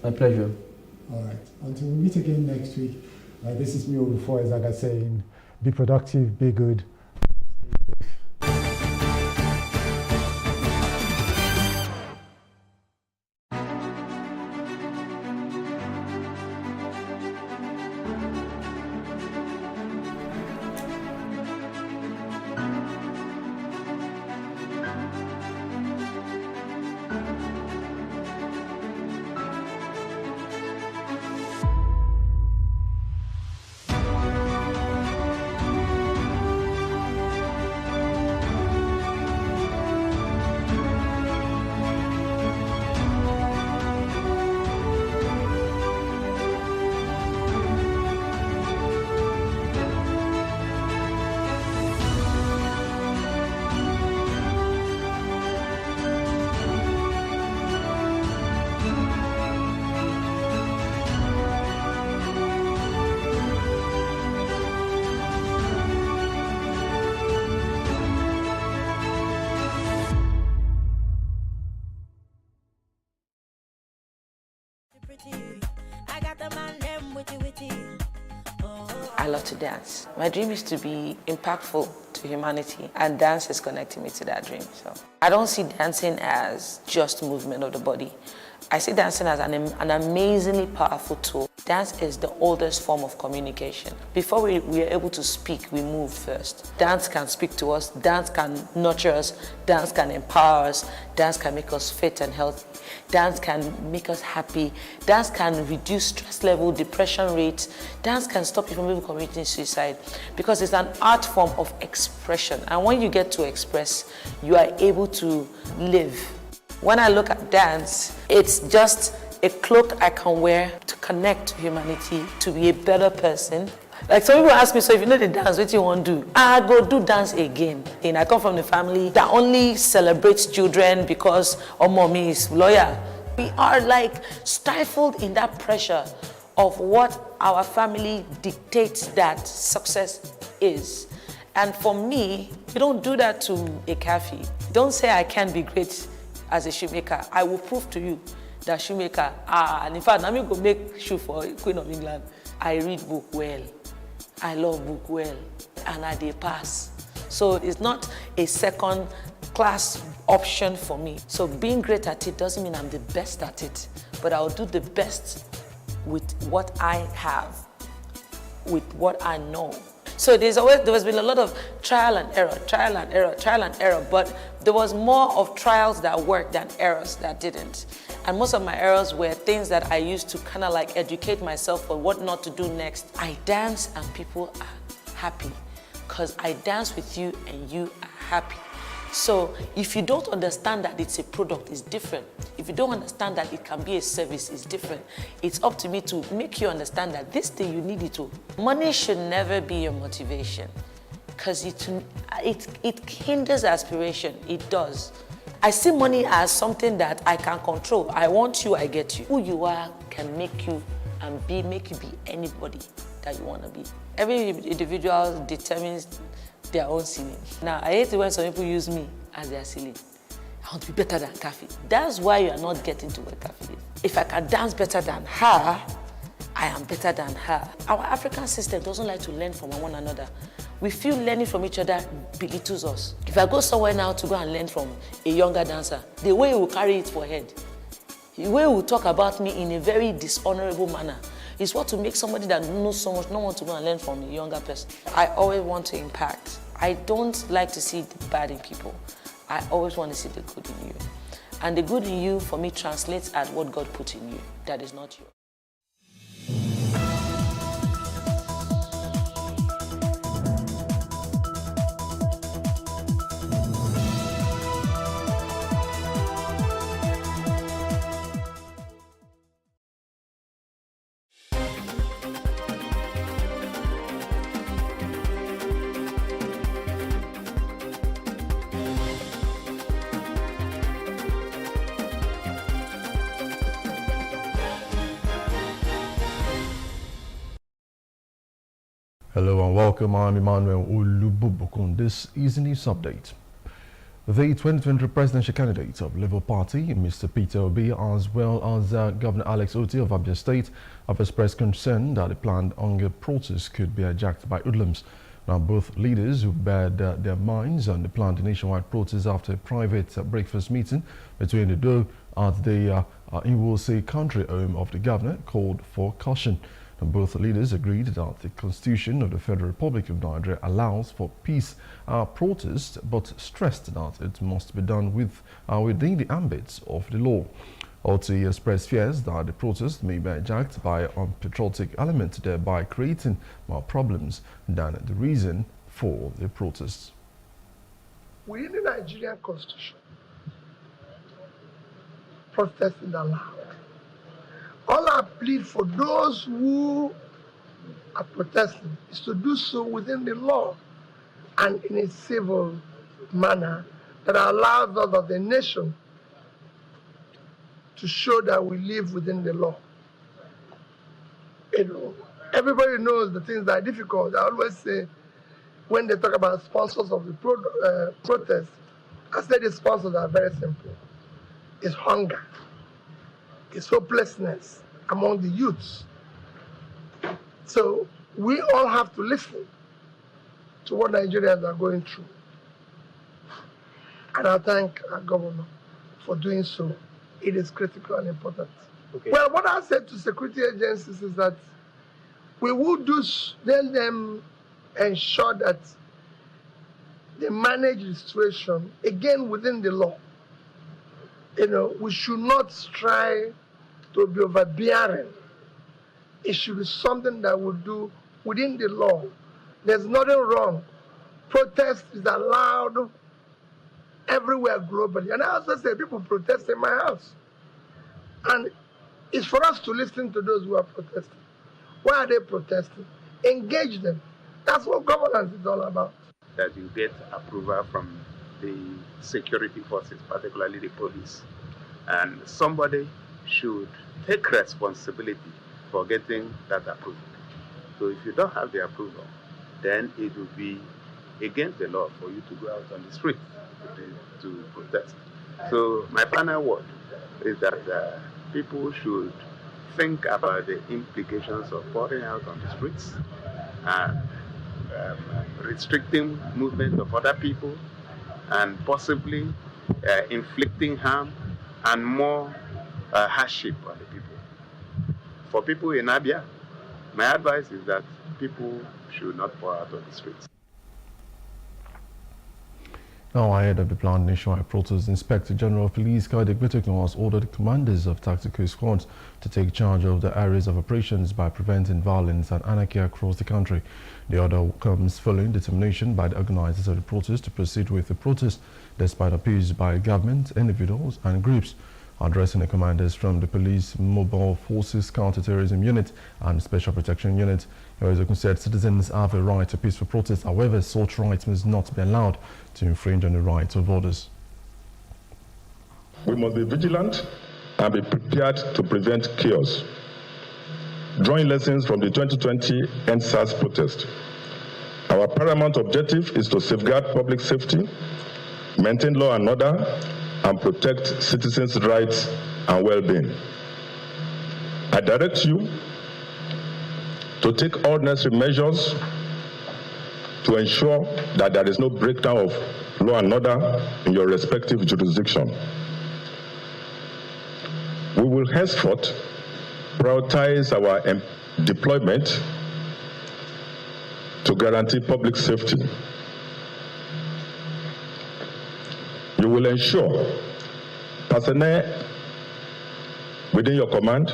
My pleasure. All right. Until we meet again next week, this is me, Olufo Ezaga, saying, be productive, be good. I love to dance. My dream is to be impactful to humanity, and dance is connecting me to that dream. So I don't see dancing as just movement of the body. I see dancing as an amazingly powerful tool. Dance is the oldest form of communication. Before we are able to speak, we move first. Dance can speak to us, dance can nurture us, dance can empower us, dance can make us fit and healthy, dance can make us happy, dance can reduce stress level, depression rates, dance can stop you from even committing suicide, because it's an art form of expression. And when you get to express, you are able to live. When I look at dance, it's just a cloak I can wear to connect to humanity, to be a better person. Like some people ask me, so if you know the dance, what do you want to do? I go do dance again. And I come from the family that only celebrates children because mommy is lawyer. We are like stifled in that pressure of what our family dictates that success is. And for me, you don't do that to a cafe. Don't say I can't be great as a shoemaker. I will prove to you that shoemaker, and in fact, I'm going to make shoe for Queen of England. I read book well. I love book well. And I dey pass. So it's not a second class option for me. So being great at it doesn't mean I'm the best at it, but I'll do the best with what I have, with what I know. So there has been a lot of trial and error, but there was more of trials that worked than errors that didn't. And most of my errors were things that I used to kind of like educate myself on what not to do next. I dance and people are happy because I dance with you and you are happy. So if you don't understand that it's a product, it's different. If you don't understand that it can be a service, it's different. It's up to me to make you understand that this thing you need it to. Money should never be your motivation because it hinders aspiration. It does. I see money as something that I can control. I want you, I get you. Who you are can make you make you be anybody that you want to be. Every individual determines their own ceiling. Now, I hate it when some people use me as their ceiling. I want to be better than Kafi. That's why you are not getting to where Kafi is. If I can dance better than her, I am better than her. Our African system doesn't like to learn from one another. We feel learning from each other belittles us. If I go somewhere now to go and learn from a younger dancer, the way he will carry it for head, the way he will talk about me in a very dishonorable manner, is what to make somebody that knows so much not want to go and learn from a younger person. I always want to impact. I don't like to see the bad in people. I always want to see the good in you. And the good in you, for me, translates as what God put in you. That is not you. Hello and welcome. I'm Emmanuel Olububukun. This is the news update. The 2020 presidential candidate of Labour Party, Mr. Peter Obi, as well as Governor Alex Otti of Abia State, have expressed concern that the planned hunger protest could be hijacked by hoodlums. Now, both leaders who bared their minds on the planned nationwide protest after a private breakfast meeting between the two at the Iwose country home of the governor called for caution. And both leaders agreed that the Constitution of the Federal Republic of Nigeria allows for peace protest, but stressed that it must be done within the ambit of the law. Otti expressed fears that the protest may be hijacked by unpatriotic elements, thereby creating more problems than the reason for the protests. Within the Nigerian Constitution, protesting allowed. All I plead for those who are protesting is to do so within the law and in a civil manner that allows us as a nation to show that we live within the law. You know, everybody knows the things that are difficult. I always say, when they talk about sponsors of the protest, I say the sponsors are very simple. It's hunger. It's hopelessness among the youths. So we all have to listen to what Nigerians are going through. And I thank our governor for doing so. It is critical and important. Okay. Well, what I said to security agencies is that we will let them ensure that they manage the situation, again, within the law. You know, we should not try to be overbearing. It should be something that we do within the law. There's nothing wrong. Protest is allowed everywhere globally. And I also say people protest in my house. And it's for us to listen to those who are protesting. Why are they protesting? Engage them. That's what governance is all about. That you get approval from the security forces, particularly the police. And somebody should take responsibility for getting that approval. So if you don't have the approval, then it will be against the law for you to go out on the street to protest. So my final word is that people should think about the implications of pouring out on the streets and restricting movement of other people and possibly inflicting harm and more hardship on the people. For people in Abia, my advice is that people should not pour out on the streets. Now, ahead of the planned nationwide protest, Inspector General of Police Kayode Egbetokun has ordered commanders of tactical squads to take charge of the areas of operations by preventing violence and anarchy across the country. The order comes following determination by the organizers of the protest to proceed with the protest despite appeals by government, individuals and groups. Addressing the commanders from the Police Mobile Forces Counter-Terrorism Unit and Special Protection Unit, Egbetokun said citizens have a right to peaceful protest. However, such rights must not be allowed to infringe on the rights of others. We must be vigilant and be prepared to prevent chaos. Drawing lessons from the 2020 EndSARS protest, our paramount objective is to safeguard public safety, maintain law and order, and protect citizens' rights and well-being. I direct you to take all necessary measures to ensure that there is no breakdown of law and order in your respective jurisdiction. We will henceforth prioritize our deployment to guarantee public safety. You will ensure personnel within your command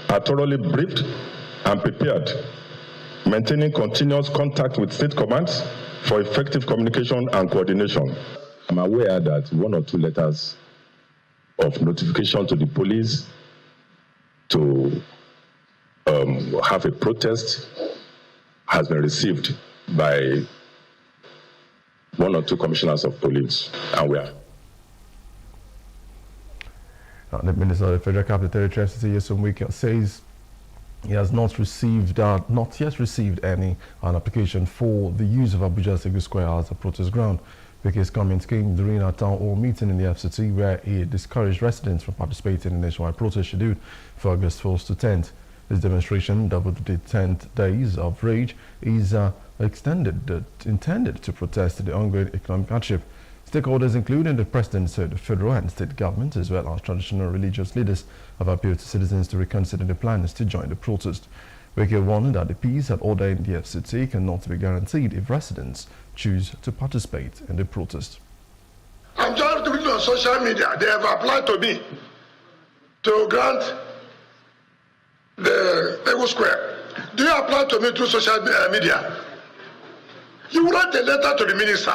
are thoroughly briefed and prepared, maintaining continuous contact with state commands for effective communication and coordination. I'm aware that 1 or 2 letters of notification to the police to have a protest has been received by 1 or 2 commissioners of police, and we are. The Minister of the Federal Capital Territory, FCT, Nyesom Wike, says he has not yet received any application for the use of Abuja Segun Square as a protest ground. Wike's comments came during a town hall meeting in the FCT where he discouraged residents from participating in the nationwide protest scheduled for August 1st to 10th. This demonstration, dubbed the 10th Days of Rage, is intended to protest the ongoing economic hardship. Stakeholders, including the President, the federal and state governments, as well as traditional religious leaders, have appealed to citizens to reconsider their plans to join the protest. Wike warned that the peace and order in the FCT cannot be guaranteed if residents choose to participate in the protest. I'm just doing on social media. They have applied to me to grant the Ego Square. Do you apply to me through social media? You write a letter to the minister.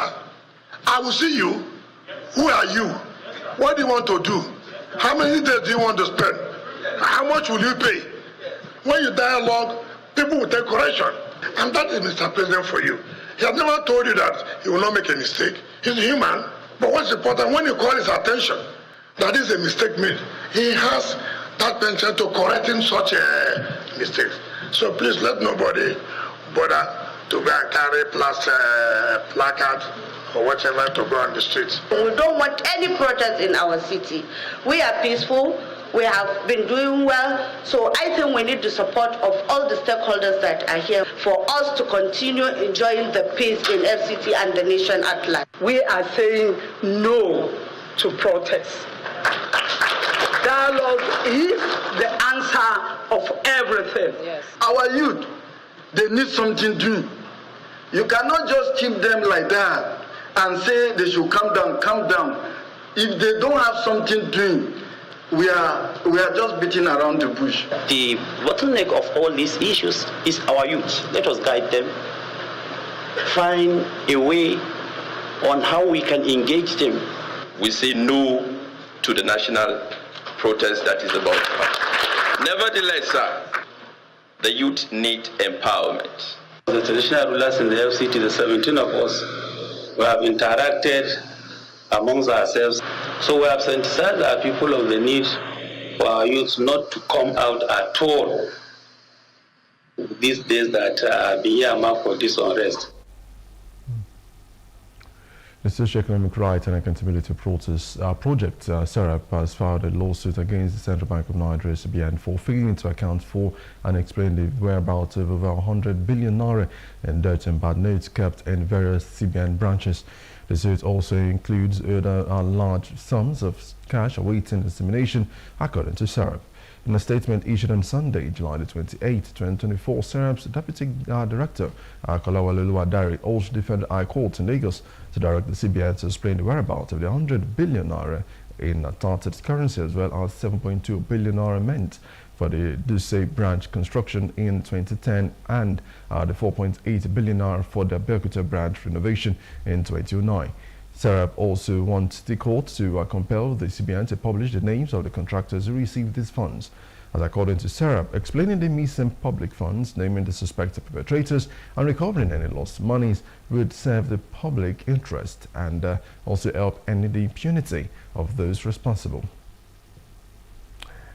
I will see you. Who are you? What do you want to do? How many days do you want to spend? How much will you pay? When you dialogue, people will take correction. And that is Mr. President for you. He has never told you that he will not make a mistake. He's human. But what's important, when you call his attention that is a mistake made, he has that penchant to correcting such a mistake. So please let nobody bother to go and carry placard or whatever to go on the streets. We don't want any protest in our city. We are peaceful. We have been doing well. So I think we need the support of all the stakeholders that are here for us to continue enjoying the peace in FCT and the nation at large. We are saying no to protest. Dialogue is the answer of everything. Yes. Our youth, they need something doing. You cannot just keep them like that and say they should calm down, calm down. If they don't have something doing, we are just beating around the bush. The bottleneck of all these issues is our youth. Let us guide them, find a way on how we can engage them. We say no to the national protest that is about to happen. Nevertheless, sir, the youth need empowerment. The traditional rulers in the FCT, the 17 of us, we have interacted amongst ourselves. So we have sensitized our people of the need for our youth not to come out at all these days that are being earmarked for this unrest. The Socio-Economic Rights and Accountability Project, SERAP, has filed a lawsuit against the Central Bank of Nigeria, CBN, for failing to account for and explain the whereabouts of over 100 billion naira in dirt and bad notes kept in various CBN branches. The suit also includes other large sums of cash awaiting dissemination, according to SERAP. In a statement issued on Sunday, July the 28th, 2024, SERAP's Deputy Director, Kolawole Oluwadare, urged the Federal High Court in Lagos to direct the CBN to explain the whereabouts of the 100 billion naira in tarted currency, as well as 7.2 billion naira meant for the Duse branch construction in 2010 and the 4.8 billion naira for the Abeokuta branch renovation in 2009. SERAP also wants the court to compel the CBN to publish the names of the contractors who received these funds. As according to SERAP, explaining the missing public funds, naming the suspected perpetrators, and recovering any lost monies would serve the public interest and also help end the impunity of those responsible.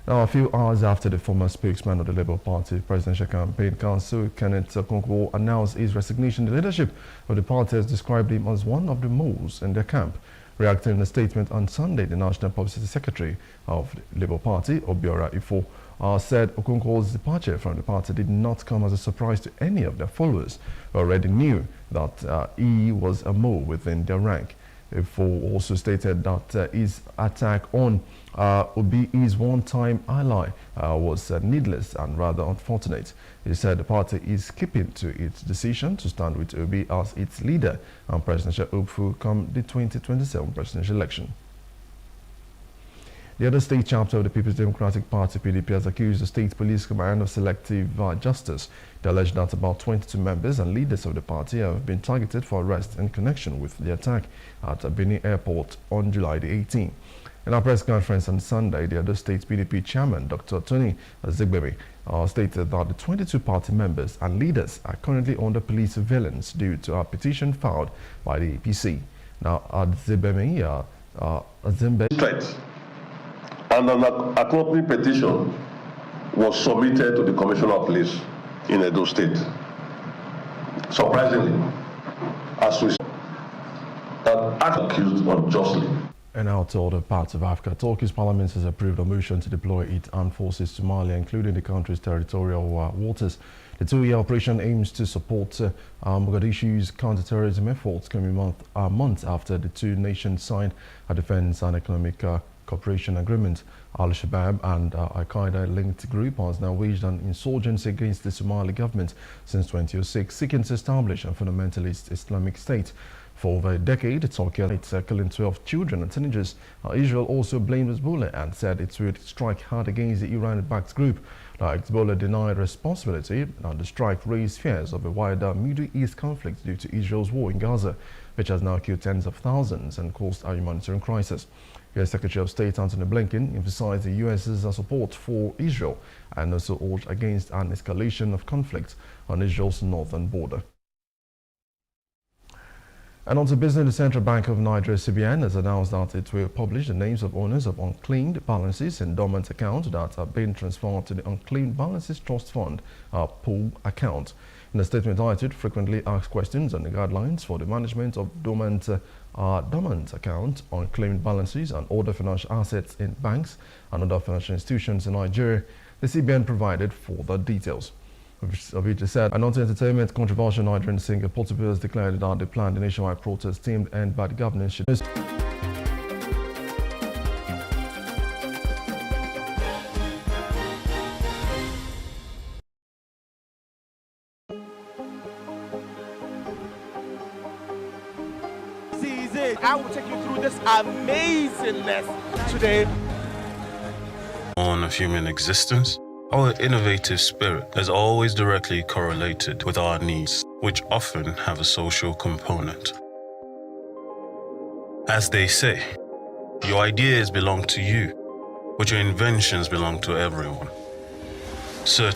Now, a few hours after the former spokesman of the Labour Party Presidential Campaign Council, Kenneth Okonkwo, announced his resignation, the leadership of the party has described him as one of the moles in their camp. Reacting in a statement on Sunday, the National Publicity Secretary of the Labour Party, Obiora Ifo, said Okonkwo's departure from the party did not come as a surprise to any of their followers, who already knew that he was a mole within their rank. Ifo also stated that his attack on Obi's one-time ally was needless and rather unfortunate. He said the party is keeping to its decision to stand with Obi as its leader and presidential hopeful come the 2027 presidential election. The other state chapter of the People's Democratic Party, PDP, has accused the State Police Command of selective justice. They allege that about 22 members and leaders of the party have been targeted for arrest in connection with the attack at Benin Airport on July the 18th. In a press conference on Sunday, the other state PDP chairman, Dr. Tony Zigbemi, stated that the 22 party members and leaders are currently under police surveillance due to a petition filed by the APC. Now, Zigbemi, and an accompanying petition was submitted to the Commissioner of Police in Edo State. Surprisingly, as we and act accused unjustly. And now to other parts of Africa. Turkey's parliament has approved a motion to deploy its armed forces to Somalia, including the country's territorial waters. The two-year operation aims to support Mogadishu's counter-terrorism efforts coming months after the two nations signed a defense and economic cooperation agreement. Al-Shabaab and Al-Qaeda-linked group has now waged an insurgency against the Somali government since 2006, seeking to establish a fundamentalist Islamic state. For over a decade, Turkey is killing 12 children and teenagers. Israel also blamed Hezbollah and said it would strike hard against the Iran-backed group. Hezbollah denied responsibility, and the strike raised fears of a wider Middle East conflict due to Israel's war in Gaza, which has now killed tens of thousands and caused a humanitarian crisis. U.S. Secretary of State Antony Blinken emphasized the U.S.'s support for Israel and also urged against an escalation of conflict on Israel's northern border. And on to business, the Central Bank of Nigeria, CBN, has announced that it will publish the names of owners of unclaimed balances in dormant accounts that are being transferred to the Unclaimed Balances Trust Fund pool account. In a statement titled Frequently Asked Questions on the Guidelines for the Management of Dormant Account, Unclaimed Balances and Other Financial Assets in Banks and Other Financial Institutions in Nigeria, the CBN provided further details. Avicii said, and on to entertainment, controversial Nigerian singer Portable has declared that they planned a nationwide protest deemed end by the government should. I will take you through this amazingness today. On of human existence, our innovative spirit is always directly correlated with our needs, which often have a social component. As they say, your ideas belong to you, but your inventions belong to everyone. Certain